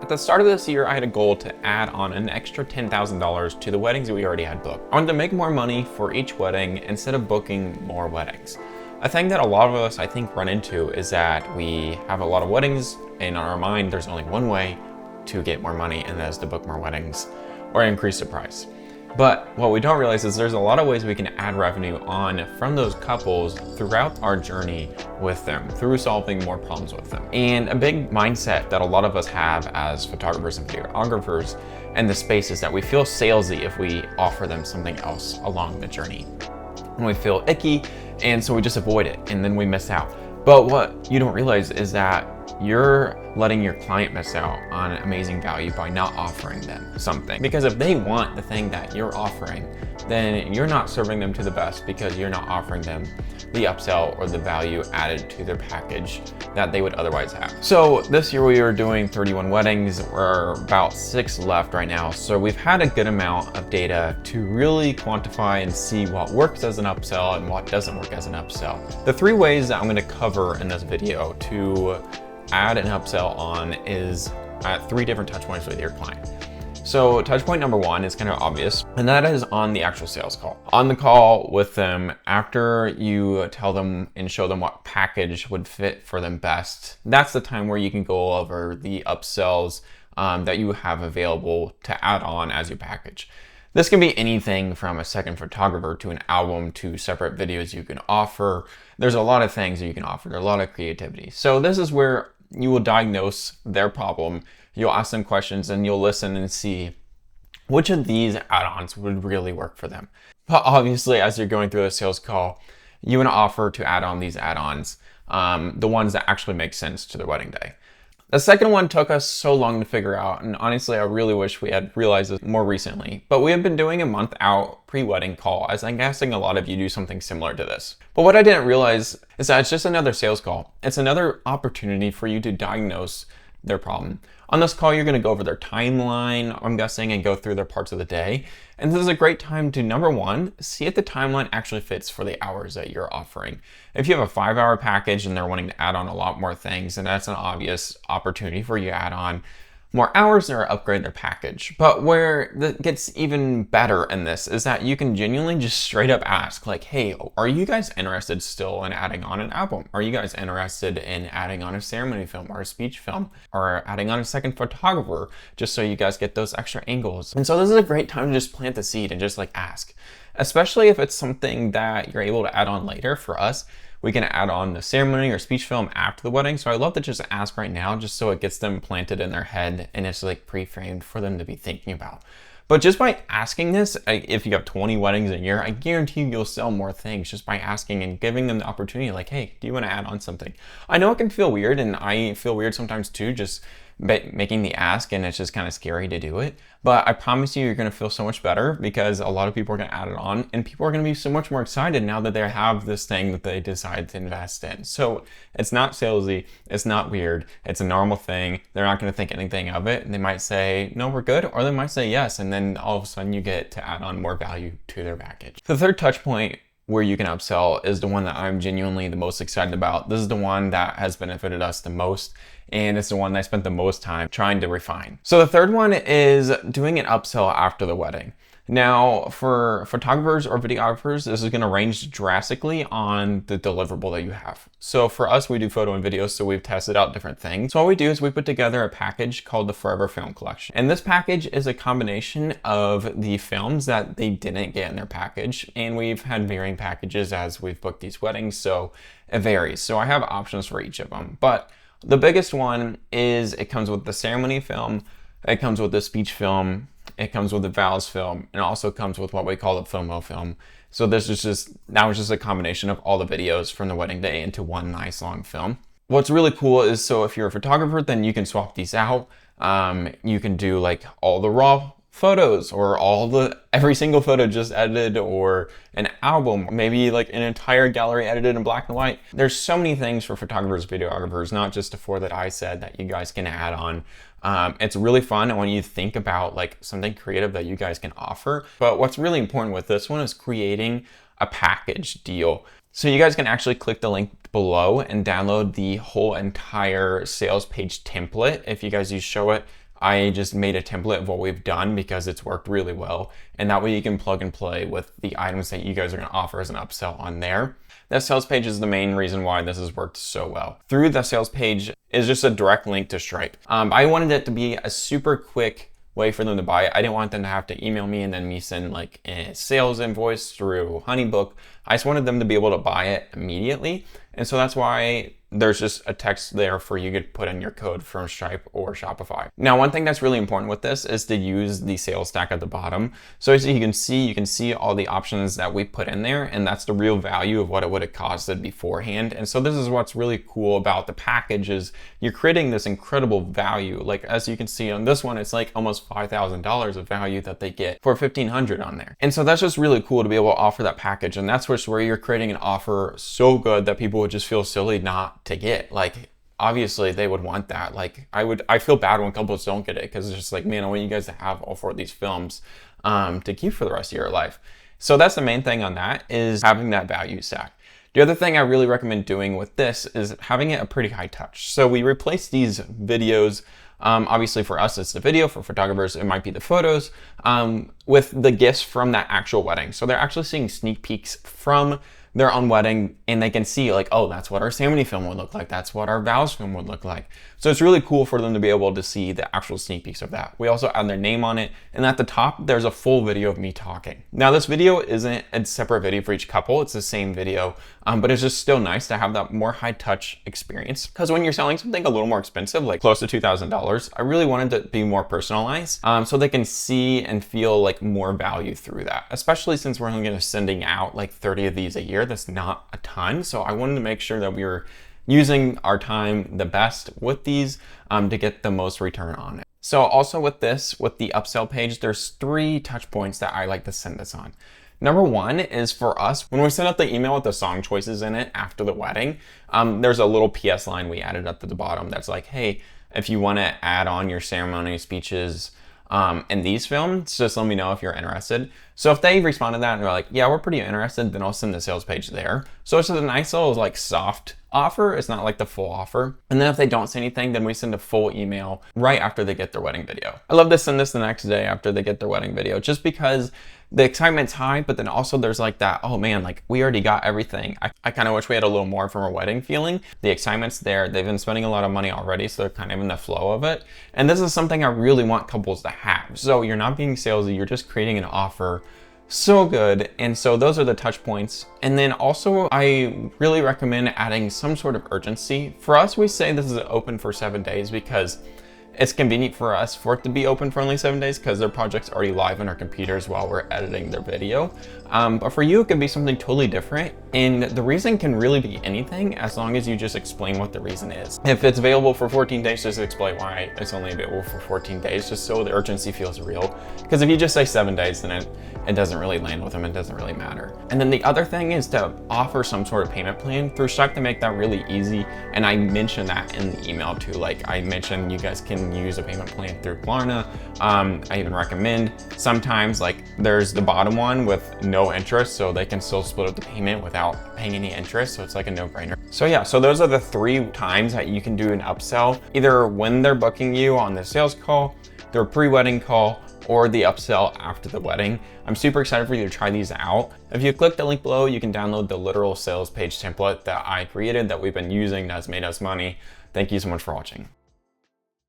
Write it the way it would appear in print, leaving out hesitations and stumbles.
At the start of this year, I had a goal to add on an extra $10,000 to the weddings that we already had booked. I wanted to make more money for each wedding instead of booking more weddings. A thing that a lot of us, I think, run into is that we have a lot of weddings, and in our mind, there's only one way to get more money, and that is to book more weddings or increase the price. But what we don't realize is there's a lot of ways we can add revenue on from those couples throughout our journey with them, through solving more problems with them. And a big mindset that a lot of us have as photographers and videographers in the space is that we feel salesy if we offer them something else along the journey. And we feel icky, and so we just avoid it, and then we miss out. But what you don't realize is that you're letting your client miss out on amazing value by not offering them something. Because if they want the thing that you're offering, then you're not serving them to the best because you're not offering them the upsell or the value added to their package that they would otherwise have. So this year we were doing 31 weddings. We're about 6 left right now. So we've had a good amount of data to really quantify and see what works as an upsell and what doesn't work as an upsell. The 3 ways that I'm going to cover in this video to add an upsell on is at 3 different touch points with your client. So touch point number 1 is kind of obvious, and that is on the actual sales call. On the call with them, after you tell them and show them what package would fit for them best, that's the time where you can go over the upsells that you have available to add on as your package. This can be anything from a second photographer to an album to separate videos you can offer. There's a lot of things that you can offer. There's a lot of creativity. So this is where you will diagnose their problem. You'll ask them questions and you'll listen and see which of these add-ons would really work for them. But obviously, as you're going through a sales call, you want to offer to add on these add-ons, the ones that actually make sense to the wedding day. The second one took us so long to figure out, and honestly, I really wish we had realized this more recently, but we have been doing a month out pre-wedding call, as I'm guessing a lot of you do something similar to this. But what I didn't realize is that it's just another sales call. It's another opportunity for you to diagnose their problem. On this call, you're going to go over their timeline, I'm guessing, and go through their parts of the day. And this is a great time to, number 1, see if the timeline actually fits for the hours that you're offering. If you have a 5-hour package and they're wanting to add on a lot more things, then that's an obvious opportunity for you to add on more hours or upgrade their package. But where that gets even better in this is that you can genuinely just straight up ask, like, hey, are you guys interested still in adding on an album? Are you guys interested in adding on a ceremony film or a speech film or adding on a second photographer, just so you guys get those extra angles? And so this is a great time to just plant the seed and just like ask, especially if it's something that you're able to add on later. For us, we can add on the ceremony or speech film after the wedding. So I love to just ask right now, just so it gets them planted in their head and it's like pre-framed for them to be thinking about. But just by asking this, if you have 20 weddings a year, I guarantee you'll sell more things just by asking and giving them the opportunity, like, hey, do you want to add on something? I know it can feel weird, and I feel weird sometimes too, just making the ask, and it's just kind of scary to do it. But I promise you're going to feel so much better because a lot of people are going to add it on, and people are going to be so much more excited now that they have this thing that they decide to invest in. So it's not salesy, it's not weird, it's a normal thing. They're not going to think anything of it, and they might say, no, we're good, or they might say yes, and then all of a sudden you get to add on more value to their package. The third touch point where you can upsell is the one that I'm genuinely the most excited about. This is the one that has benefited us the most, and it's the one that I spent the most time trying to refine. So the third one is doing an upsell after the wedding. Now, for photographers or videographers, this is going to range drastically on the deliverable that you have. So for us, we do photo and video, so we've tested out different things. So what we do is we put together a package called the Forever Film Collection. And this package is a combination of the films that they didn't get in their package. And we've had varying packages as we've booked these weddings, so it varies. So I have options for each of them. But the biggest one is it comes with the ceremony film, it comes with the speech film, it comes with the vows film, and it also comes with what we call the FOMO film. So this is just, now it's just a combination of all the videos from the wedding day into one nice long film. What's really cool is, so if you're a photographer, then you can swap these out. You can do like all the raw photos, or every single photo just edited, or an album, maybe like an entire gallery edited in black and white. There's so many things for photographers, videographers, not just the 4 that I said, that you guys can add on. It's really fun, and when you think about like something creative that you guys can offer. But what's really important with this one is creating a package deal. So you guys can actually click the link below and download the whole entire sales page template if you guys use Show It. I just made a template of what we've done because it's worked really well. And that way you can plug and play with the items that you guys are going to offer as an upsell on there. That sales page is the main reason why this has worked so well. Through the sales page is just a direct link to Stripe. I wanted it to be a super quick way for them to buy it. I didn't want them to have to email me and then me send like a sales invoice through Honeybook. I just wanted them to be able to buy it immediately. And so that's why there's just a text there for you to put in your code from Stripe or Shopify. Now, one thing that's really important with this is to use the sales stack at the bottom. So as you can see all the options that we put in there, and that's the real value of what it would have costed beforehand. And so this is what's really cool about the package is you're creating this incredible value. Like as you can see on this one, it's like almost $5,000 of value that they get for $1,500 on there. And so that's just really cool to be able to offer that package. And that's where you're creating an offer so good that people would just feel silly not to get. Like obviously they would want that. Like I feel bad when couples don't get it because it's just like, man, I want you guys to have all 4 of these films to keep for the rest of your life. So that's the main thing on that, is having that value stack. The other thing I really recommend doing with this is having it a pretty high touch. So we replace these videos, obviously for us it's the video, for photographers it might be the photos, with the gifts from that actual wedding. So they're actually seeing sneak peeks from their own wedding, and they can see like, oh, that's what our ceremony film would look like. That's what our vows film would look like. So it's really cool for them to be able to see the actual sneak peeks of that. We also add their name on it. And at the top, there's a full video of me talking. Now this video isn't a separate video for each couple. It's the same video, but it's just still nice to have that more high touch experience. Because when you're selling something a little more expensive, like close to $2,000, I really wanted to be more personalized, so they can see and feel like more value through that, especially since we're only going to sending out like 30 of these a year. That's not a ton. So I wanted to make sure that we were using our time the best with these to get the most return on it. So also with this, with the upsell page, there's 3 touch points that I like to send this on. Number 1 is for us, when we send out the email with the song choices in it after the wedding, there's a little PS line we added up to the bottom that's like, hey, if you want to add on your ceremony speeches in these films, just let me know if you're interested. So if they respond to that and they're like, yeah, we're pretty interested, then I'll send the sales page there. So it's just a nice little like soft offer. It's not like the full offer. And then if they don't say anything, then we send a full email right after they get their wedding video. I love to send this the next day after they get their wedding video, just because the excitement's high, but then also there's like that, oh man, like we already got everything. I kind of wish we had a little more from our wedding feeling. The excitement's there. They've been spending a lot of money already, so they're kind of in the flow of it. And this is something I really want couples to have. So you're not being salesy, you're just creating an offer so good. And so those are the touch points. And then also I really recommend adding some sort of urgency. For us, we say this is open for 7 days because it's convenient for us for it to be open for only 7 days because their project's already live on our computers while we're editing their video. But for you, it could be something totally different. And the reason can really be anything as long as you just explain what the reason is. If it's available for 14 days, just explain why it's only available for 14 days, just so the urgency feels real. Because if you just say 7 days, then it doesn't really land with them. It doesn't really matter. And then the other thing is to offer some sort of payment plan through Stripe to make that really easy. And I mentioned that in the email too. Like I mentioned, you guys can use a payment plan through Klarna. I even recommend sometimes like there's the bottom one with no interest, so they can still split up the payment without paying any interest. So it's like a no-brainer. So yeah, so those are the 3 times that you can do an upsell, either when they're booking you on the sales call, their pre-wedding call, or the upsell after the wedding. I'm super excited for you to try these out. If you click the link below, you can download the literal sales page template that I created that we've been using that's made us money. Thank you so much for watching.